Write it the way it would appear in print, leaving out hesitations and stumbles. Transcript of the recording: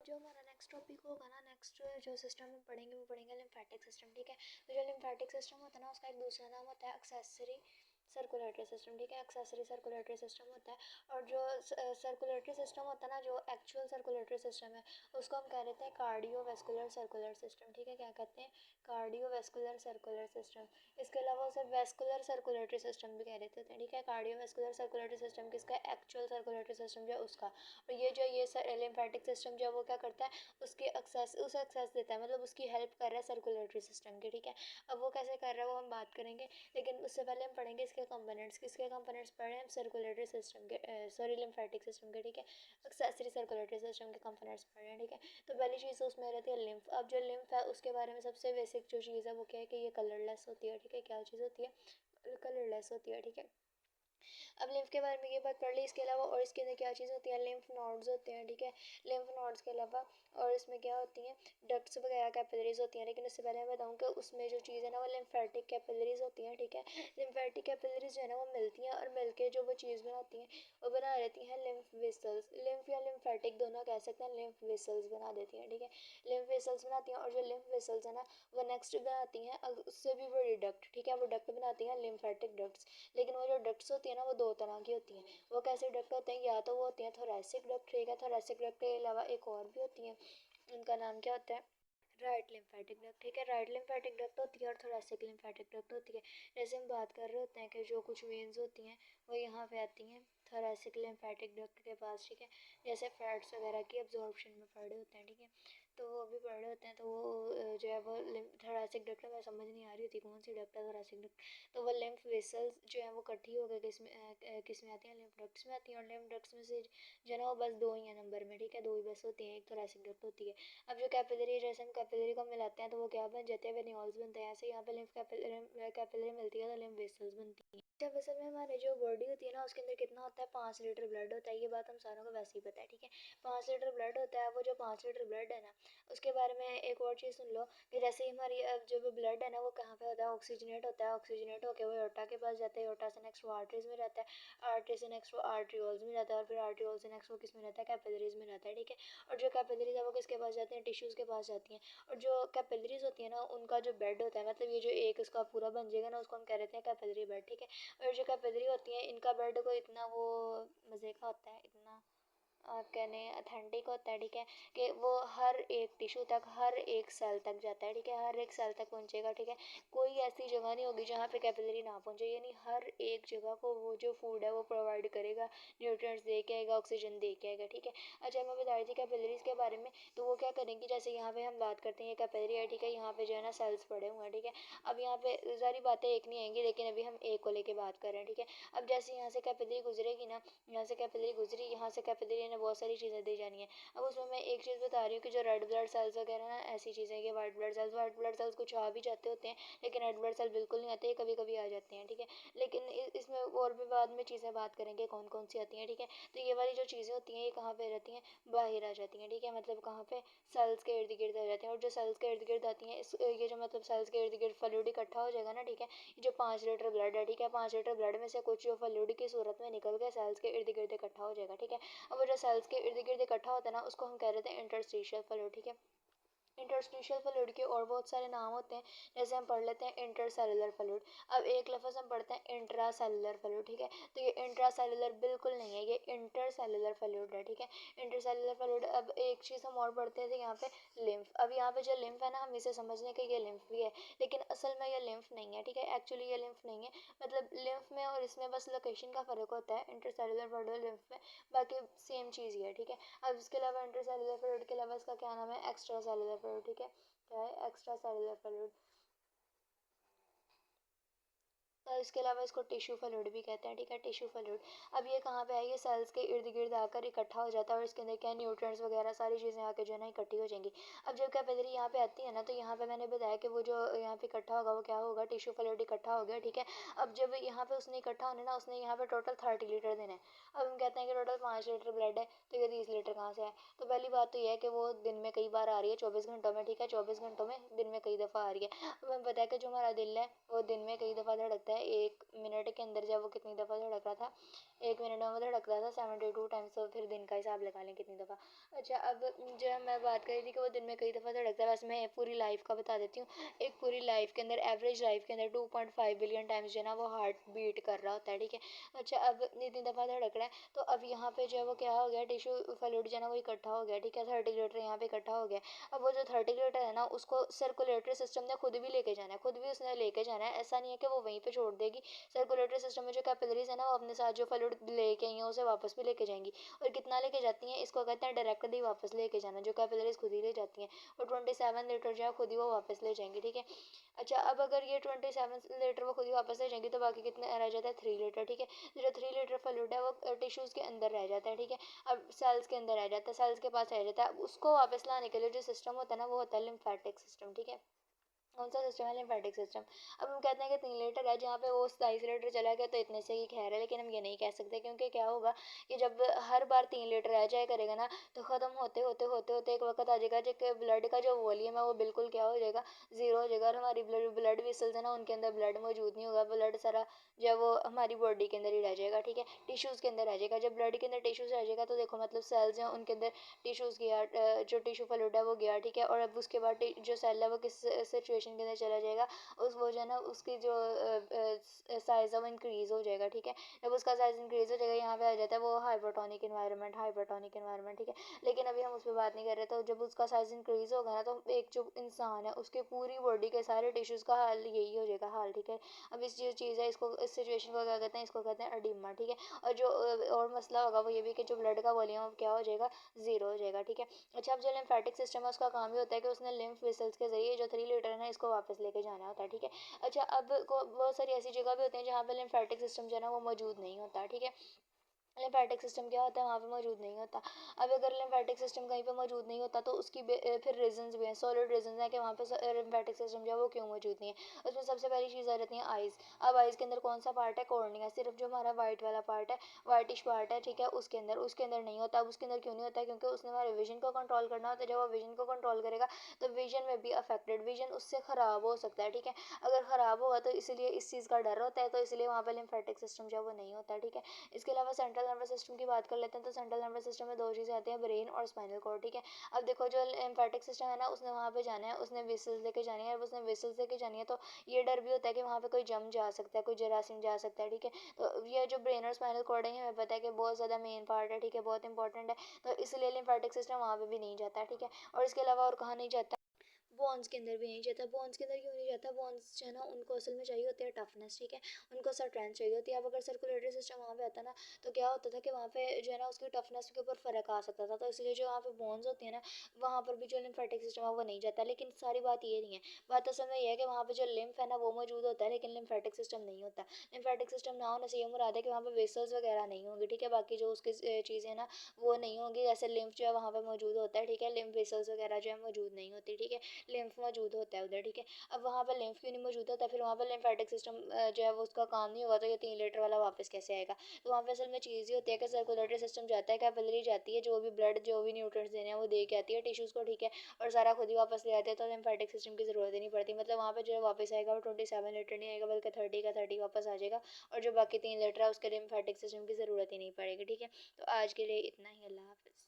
जो हमारा next topic होगा ना, नेक्स्ट जो सिस्टम हम पढ़ेंगे वो पढ़ेंगे लिम्फेटिक सिस्टम। ठीक है, तो जो लिम्फेटिक सिस्टम होता है ना, उसका एक दूसरा नाम होता है एक्सेसरी सर्कुलेटरी सिस्टम। ठीक है, एक्सेसरी सर्कुलेटरी सिस्टम होता है। और जो सर्कुलेटरी सिस्टम होता है ना, जो एक्चुअल सर्कुलेटरी सिस्टम है, उसको हम कह देते हैं कार्डियोवैस्कुलर सर्कुलर सिस्टम। ठीक है, क्या कहते हैं? Cardiovascular circular system. इसके अलावा उसे वैस्कुलर सर्कुलेटरी सिस्टम भी कह देते हैं। ठीक है, कार्डियोवैस्कुलर सर्कुलेटरी सिस्टम किसका? एक्चुअल सर्कुलेटरी सिस्टम जो है उसका। और ये लिम्फेटिक सिस्टम जो है वो क्या करता है? उसे एक्सेस देता है, मतलब उसकी हेल्प कर रहा है सर्कुलेटरी सिस्टम की। ठीक है, अब वो कैसे कर रहा है वो हम बात करेंगे, लेकिन उससे पहले हम पढ़ेंगे इसके कंपोनेंट्स। किसके कंपोनेंट्स पढ़े हैं हम? सर्कुलेटरी सिस्टम के, लिम्फेटिक सिस्टम के। ठीक है, एक्सेसरी सर्कुलेटरी सिस्टम के कंपोनेंट्स पढ़े हैं। ठीक है, तो पहली चीज़ तो उसमें रहती है लिम्फ। अब जो लिम्फ है उसके बारे में सबसे बेसिक जो चीज़ है वो क्या है कि ये कलरलेस होती है। ठीक है, क्या चीज़ होती है? कलरलेस होती है। ठीक है, अब लिम्फ के बारे में ये बात पढ़ ली। इसके अलावा और इसके अंदर क्या चीज़ होती है? लिम्फ नोड्स होते हैं। ठीक है, लिम्फ नोड्स के अलावा और इसमें क्या होती हैं? डक्ट्स वगैरह कैपिलरीज होती हैं। लेकिन उससे पहले मैं बताऊँ कि उसमें जो चीज़ है ना वो लिम्फेटिक कैपिलरीज होती हैं। ठीक है, लिम्फेटिक कैपिलरीज जो है ना वो मिलती हैं और मिलके जो वो चीज़ बनाती हैं वो बना देती हैं लिम्फ वेसल्स। लिम्फ या लिम्फेटिक दोनों कह सकते हैं, लिम्फ वेसल्स बना देती हैं। ठीक है, लिम्फ वेसल्स बनाती हैं और जो लिम्फ वेसल्स है ना वो नेक्स्ट बनाती हैं उससे भी बड़ी डक्ट। ठीक है, वो डक्ट बनाती हैं लिम्फेटिक डक्ट्स। लेकिन वो जो डक्ट्स होती है ना वो दो तरह की होती हैं। वो कैसे डक्ट होते हैं? या तो वो होती हैं थोरैसिक डक्ट। ठीक है, थोरैसिक डक्ट के अलावा एक और भी होती हैं, उनका नाम क्या होता है? Right lymphatic duct. ठीक है, राइट लिम्फेटिक डक्ट होती है और थोरैसिक लिम्फेटिक डक्ट होती है। जैसे हम बात कर रहे होते हैं कि जो कुछ वेन्स होती हैं वो यहाँ पे आती हैं थोरैसिक लिम्फेटिक डक्ट के पास। ठीक है, जैसे फैट्स वगैरह की अब्जॉर्प्शन में पढ़ रहे होते हैं। ठीक है, तो वो भी पढ़ रहे होते हैं, तो वो जो है वो थोरैसिक डक्ट में समझ नहीं आ रही होती कौन सी डक्ट है थोरैसिक डक्ट। तो वो लिम्फ वेसल्स जो है वो इकट्ठी होकर किस में आती हैं? लिम्फ डक्ट्स में आती हैं। और लिम्फ डक्ट्स में से जो है ना वो बस दो ही हैं नंबर में। ठीक है, दो ही बस होती हैं, एक थोरैसिक डक्ट होती है। अब जो कैपिलरी, जैसे हम कैपिलरी को मिलाते हैं तो वो क्या बन जाते हैं? वेन्यूल्स बनते हैं। ऐसे यहाँ पे लिम्फ कैपिलरी मिलती है तो लिम्फ वेसल्स बनती हैं। जब असल में हमारे जो बॉडी होती है ना उसके अंदर कितना होता है? 5 लीटर ब्लड होता है। ये बात हम सारों को वैसे ही पता है। ठीक है, 5 लीटर ब्लड होता है। वो जो 5 लीटर ब्लड है ना उसके बारे में एक और चीज़ सुन लो कि जैसे ही हमारी जो भी ब्लड है ना वो कहाँ पे होता है? ऑक्सीजनेट होता है। ऑक्सीजनेट होकर वो एओर्टा के पास जाता है, एओर्टा से नेक्स्ट वो आर्टरीज में रहता है, आर्टरी से नेक्स्ट वो आर्ट्रियोल्स में रहता है, और फिर आर्ट्रियोल से नेक्स्ट वो किस में रहता है? कैपिलरीज में रहता है। ठीक है, और जो कैपिलरीज है वो किसके पास जाते हैं? टिश्यूज़ के पास जाती हैं। और जो कैपिलरीज होती है ना उनका जो बेड होता है, मतलब ये जो एक उसका पूरा बन जाएगा ना उसको हम कह देते हैं कैपिलरी बेड। ठीक है, और जो कैपिलरी होती हैं इनका बेड को इतना वो मज़े का होता है, इतना कहने अथेंटिक होता है। ठीक है, कि वो हर एक टिश्यू तक, हर एक सेल तक जाता है। ठीक है, हर एक सेल तक पहुंचेगा। ठीक है, कोई ऐसी जगह नहीं होगी जहाँ पे कैपिलरी ना पहुंचे, यानी हर एक जगह को वो जो फूड है वो प्रोवाइड करेगा, न्यूट्रिएंट्स दे के आएगा, ऑक्सीजन दे के आएगा। ठीक है, अच्छा मैं बता रही थी कैपिलरीज के बारे में, तो वो क्या करेंगी? जैसे यहाँ पे हम बात करते हैं ये कैपिलरी है। ठीक है, यहाँ पे जो है ना सेल्स पड़े हुए हैं। ठीक है, अब यहाँ पे सारी बातें एक नहीं आएंगी, लेकिन अभी हम एक को लेके बात कर रहे हैं। ठीक है, अब जैसे यहाँ से कैपिलरी गुजरेगी ना, यहाँ से कैपिलरी गुजरी, यहाँ से कैपिलरी ने बहुत सारी चीज़ें दी जानी है। अब उसमें मैं एक चीज़ बता रही हूँ कि जो रेड ब्लड सेल्स वगैरह ना ऐसी चीज़ें कि वाइट ब्लड सेल्स कुछ आ भी जाते होते हैं, लेकिन रेड ब्लड सेल बिल्कुल नहीं आते, कभी कभी आ जाते हैं। ठीक है, लेकिन इसमें और भी बाद में चीज़ें बात करेंगे कौन कौन सी आती हैं। ठीक है, तो ये वाली जो चीज़ें होती हैं ये कहाँ पे रहती हैं? बाहर आ जाती हैं। ठीक है, मतलब कहाँ पे? सेल्स के इर्द गिर्द आ जाती हैं। और जो सेल्स के इर्द गिर्द आती हैं ये जो मतलब सेल्स के इर्द गिर्द फ्लूइड इकट्ठा हो जाएगा ना। ठीक है, जो 5 लीटर ब्लड है, ठीक है, 5 लीटर ब्लड में से कुछ जो फ्लूइड की सूरत में निकल के सेल्स के इर्द गिर्द इकट्ठा हो जाएगा। ठीक है, अब वो जो सेल्स के इर्द गिर्द इकट्ठा होता है ना उसको हम कह देते हैं इंटरस्टिशियल फ्लूइड। ठीक है, इंटरस्टिशियल फ्लूइड के और बहुत सारे नाम होते हैं, जैसे हम पढ़ लेते हैं इंटरसेलुलर फ्लूइड। अब एक लफ्ज़ हम पढ़ते हैं इंट्रासेलुलर फ्लूइड। ठीक है, तो ये इंट्रासेलुलर बिल्कुल नहीं है, ये इंटरसेलुलर फ्लूइड है। ठीक है, इंटरसेलुलर फ्लूइड। अब एक चीज़ हम और पढ़ते थे यहाँ पे लिम्फ। अब यहाँ पे जो लिम्फ है ना हम इसे समझने के ये लिम्फ भी है, लेकिन असल में ये लिम्फ नहीं है। ठीक है, एक्चुअली ये लिम्फ नहीं है, मतलब लिम्फ में और इसमें बस लोकेशन का फ़र्क होता है, इंटरसेलुलर फ्लूइड और लिम्फ में, बाकी सेम चीज़ ही है। ठीक है, अब इसके अलावा इंटरसेलुलर फ्लूइड के अलावा इसका क्या नाम है? Extra cellular fluid. ठीक है, क्या है? Extra cellular fluid. और इसके अलावा इसको टिश्यू फ्लूइड भी कहते हैं। ठीक है, टिश्यू फ्लूइड। अब ये कहाँ पे है? ये सेल्स के इर्द गिर्द आकर इकट्ठा हो जाता है और इसके अंदर क्या न्यूट्रिएंट्स वगैरह सारी चीज़ें आकर जो है ना इकट्ठी हो जाएंगी। अब जब कैपिलरी यहाँ पे आती है ना तो यहाँ पे मैंने बताया कि वो जो यहाँ पे इकट्ठा होगा वो क्या होगा? टिश्यू फ्लूइड इकट्ठा हो गया। ठीक है, अब जब यहाँ पे उसने इकट्ठा होने ना उसने यहाँ पे टोटल 30 लीटर देना है। अब हम कहते हैं कि टोटल 5 लीटर ब्लड है, तो ये 30 लीटर कहाँ से है? तो पहली बात तो ये है कि वो दिन में कई बार आ रही है 24 घंटों में। ठीक है, 24 घंटों में दिन में कई दफ़ा आ रही है। अब हमें पता है कि जो हमारा दिल है वो दिन में कई दफ़ा धड़कता है, है 1 मिनट के अंदर जब वो कितनी दफ़ा धड़क रहा था, 1 मिनट में वो धड़क रहा था 72 टाइम्स, तो फिर दिन का हिसाब लगा लें कितनी दफ़ा। अच्छा, अब जो है मैं बात कर रही थी कि वो दिन में कई दफ़ा धड़कता है, वैसे मैं पूरी लाइफ का बता देती हूँ। एक पूरी लाइफ के अंदर, एवरेज लाइफ के अंदर 2.5 बिलियन टाइम्स जो है ना वो हार्ट बीट कर रहा होता है, ठीक है। अच्छा, अब इतनी दफ़ा धड़क रहा है, तो अब यहाँ पे जो है वो क्या हो गया, टिश्यू फ्लूइड जो है ना वो इकट्ठा हो गया, ठीक है, 30 लीटर यहाँ पे इकट्ठा हो गया। अब वो जो 30 लीटर है ना उसको सर्कुलेटरी सिस्टम ने खुद भी लेके जाना है, खुद भी उसने लेके जाना है, ऐसा नहीं है कि वो वहीं पे छोड़ देगी। सर्कुलेटरी सिस्टम में जो कैपिलरीज है ना वो अपने साथ जो फ्लूइड लेके आई हैं उसे वापस भी लेके जाएंगी, और कितना लेके जाती हैं इसको कहते हैं डायरेक्टली वापस लेके जाना, जो कैपिलरीज खुद ही ले जाती हैं। और 27 लीटर जो है खुद ही वो वापस ले जाएंगी, ठीक है। अच्छा, अब अगर ये 27 लीटर वो खुद ही वापस ले जाएंगी तो बाकी कितने रह जाता है, 3 लीटर, ठीक है। जो 3 लीटर फ्लूइड है वो टिश्यूज़ के अंदर रह जाता है, ठीक है। अब सेल्स के अंदर रह जाता है, सेल्स के पास रह जाता है, उसको वापस लाने के लिए जो सिस्टम होता है ना वो होता है लिम्फेटिक सिस्टम, ठीक है। कौन सा सिस्टम है, लिम्फेटिक सिस्टम। अब हम कहते हैं कि 3 लीटर है, जहाँ पे वो 27 लीटर चला गया तो इतने से ही खैर है, लेकिन हम ये नहीं कह सकते, क्योंकि क्या होगा कि जब हर बार 3 लीटर रह जाया करेगा ना तो ख़त्म होते होते होते होते एक वक्त आ जाएगा जब ब्लड का जो वॉल्यूम है वो बिल्कुल क्या हो जाएगा, ज़ीरो हो जाएगा, और हमारी ब्लड वेसल्स है ना उनके अंदर ब्लड मौजूद नहीं होगा, ब्लड सारा जो है वो हमारी बॉडी के अंदर ही रह जाएगा, ठीक है, टिश्यूज़ के अंदर रह जाएगा। जब ब्लड के अंदर टिश्यूज़ रह जाएगा तो देखो मतलब सेल्स हैं उनके अंदर टिश्यूज़ गया, जो टिश्यू फ्लूइड है वो गया, ठीक है। और अब उसके बाद जो सेल है वो किस सिचुएशन के अंदर चला जाएगा, उस वो जो है ना उसकी जो साइज़ है वो इंक्रीज़ हो जाएगा, ठीक है। जब उसका साइज़ इंक्रीज़ हो जाएगा यहाँ पे आ जाता है वो हाइपरटोनिक इन्वायरमेंट, हाइपरटोनिक इन्वायरमेंट, ठीक है। लेकिन अभी हम उस पर बात नहीं कर रहे, तो जब उसका साइज़ इंक्रीज़ होगा ना तो एक जो इंसान है उसके पूरी बॉडी के सारे टिश्यूज़ का हाल यही हो जाएगा हाल, ठीक है। अब इस जो चीज़ है इसको, इस सिचुएशन को क्या कहते हैं, इसको कहते हैं एडिमा, ठीक है। और जो और मसला होगा वो ये भी कि जो ब्लड का वॉल्यूम क्या हो जाएगा, ज़ीरो हो जाएगा, ठीक है। अच्छा, अब जो लिम्फेटिक सिस्टम है उसका काम ही होता है कि उसने लिम्फ वेसल्स के जरिए जो 3 लीटर है ना इसको वापस लेके जाना होता है, ठीक है। अच्छा, अब बहुत सारी ऐसी जगह भी होती हैं जहाँ पे लिम्फेटिक सिस्टम जो है ना वो मौजूद नहीं होता, ठीक है। लिम्फेटिक सिस्टम क्या होता है वहाँ पे मौजूद नहीं होता। अब अगर लिम्फेटिक सिस्टम कहीं पे मौजूद नहीं होता तो उसकी फिर रीजंस भी हैं, सॉलिड रीजंस हैं कि वहाँ पे लिम्फेटिक सिस्टम जो है वो क्यों मौजूद नहीं है। उसमें सबसे पहली चीज़ आ जाती है आइज़। अब आइज़ के अंदर कौन सा पार्ट है, कॉर्निया, सिर्फ जो हमारा वाइट वाला पार्ट है, वाइटिश पार्ट है, ठीक है, उसके अंदर नहीं होता। अब उसके अंदर क्यों नहीं होता है, क्योंकि उसने हमारे विजन को कंट्रोल करना होता है। जब वो विजन को कंट्रोल करेगा तो विजन में भी अफेक्टेड, विजन उससे ख़राब हो सकता है, ठीक है। अगर ख़राब होगा तो इसलिए इस चीज़ का डर होता है, तो इसलिए वहाँ पर लिम्फेटिक सिस्टम जो है वो नहीं होता, ठीक है। इसके अलावा सेंट्रल नर्वस सिस्टम की बात कर लेते हैं, तो सेंट्रल नर्वस सिस्टम में दो चीज़ें आती हैं, ब्रेन और स्पाइनल कॉर्ड, ठीक है। अब देखो जो लिम्फेटिक सिस्टम है ना उसने वहाँ पे जाना है, उसने वेसल्स लेके जानी है, अब उसने वेसल्स लेके जानी है तो ये डर भी होता है कि वहाँ पे कोई जम जा सकता है, कोई जरासीम जा सकता है, ठीक है। तो ये जो ब्रेन और स्पाइनल कॉर्ड है हमें पता है कि बहुत ज़्यादा मेन पार्ट है, ठीक है, बहुत इंपॉर्टेंट है, तो इसलिए लिम्फेटिक सिस्टम वहाँ पे भी नहीं जाता, ठीक है। और इसके अलावा और कहाँ नहीं जाता, बोन्स के अंदर भी नहीं जाता। बोन्स के अंदर क्यों नहीं जाता, बोन्स जो है ना उनको असल में चाहिए होती है टफनेस, ठीक है, उनको स्ट्रेंथ चाहिए होती है। अब अगर सर्कुलेटरी सिस्टम वहाँ पे आता ना तो क्या होता था कि वहाँ पे जो है ना उसकी टफनेस के ऊपर फ़र्क आ सकता था, तो इसलिए जो वहाँ पे बोन्स होती है ना वहाँ पर भी जो लिम्फेटिक सिस्टम है वो नहीं जाता। लेकिन सारी बात ये नहीं है, बात असल में ये है कि वहाँ पे जो लिम्फ है ना वो मौजूद होता है लेकिन लिम्फेटिक सिस्टम नहीं होता। लिम्फेटिक सिस्टम ना होने से ये मुराद है कि वहाँ पे वेसल्स वगैरह नहीं होंगे, ठीक है, बाकी जो उसकी चीज़ें ना वो नहीं होंगी, जैसे लिम्फ जो है वहाँ पे मौजूद होता है, ठीक है, लिम्फ वेसल्स वगैरह जो है मौजूद नहीं होती, ठीक है, लिम्फ मौजूद होता है उधर, ठीक है। अब वहाँ पर लिम्फ क्यों नहीं मौजूद होता, फिर वहाँ पर लिम्फेटिक सिस्टम जो है वो उसका काम नहीं होगा, तो ये 3 लीटर वाला वापस कैसे आएगा। तो वहाँ पे असल में चीज़ ये होती है कि सर्कुलेटरी सिस्टम जाता है, कैपिलरी जाती है, जो भी ब्लड जो भी न्यूट्रिएंट्स देने हैं वो दे के आती है टिश्यूज़ को, ठीक है, और सारा खुद ही वापस ले आते हैं, तो लिम्फेटिक सिस्टम की ज़रूरत ही नहीं पड़ती। मतलब वहाँ पे जो वापस आएगा वो 27 लीटर नहीं आएगा बल्कि 30 का 30 वापस आ जाएगा, और जो बाकी 3 लीटर है उसके लिम्फेटिक सिस्टम की ज़रूरत ही नहीं पड़ेगी, ठीक है। तो आज के लिए इतना ही, अल्लाह हाफ़िज़।